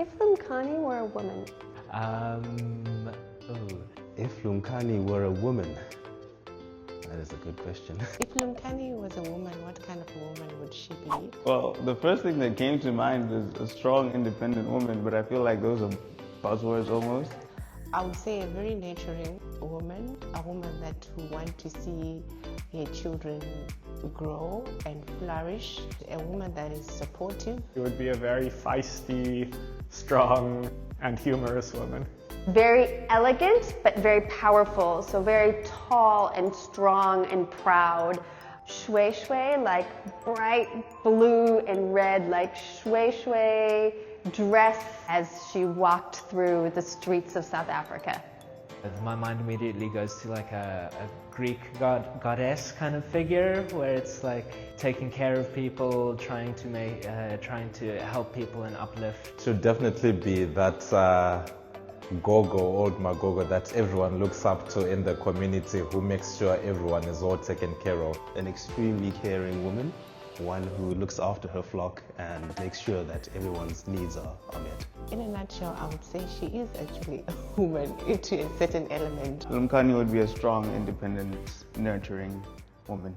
If Lumkani were a woman? If Lumkani were a woman? That is a good question. If Lumkani was a woman, what kind of a woman would she be? Well, the first thing that came to mind was a strong, independent woman, but I feel like those are buzzwords almost. I would say a very nurturing woman, a woman that would want to see her children grow and flourish, a woman that is supportive. It would be a very feisty, strong, and humorous woman. Very elegant, but very powerful. So very tall and strong and proud. Shui shui, like bright blue and red, like shui shui dress as she walked through the streets of South Africa. My mind immediately goes to like a Greek goddess kind of figure, where it's like taking care of people, trying to help people and uplift. Should definitely be that gogo, old magogo that everyone looks up to in the community, who makes sure everyone is all taken care of. An extremely caring woman, one who looks after her flock and makes sure that everyone's needs are met. In a nutshell, I would say she is actually a woman to a certain element. Lumkani would be a strong, independent, nurturing woman.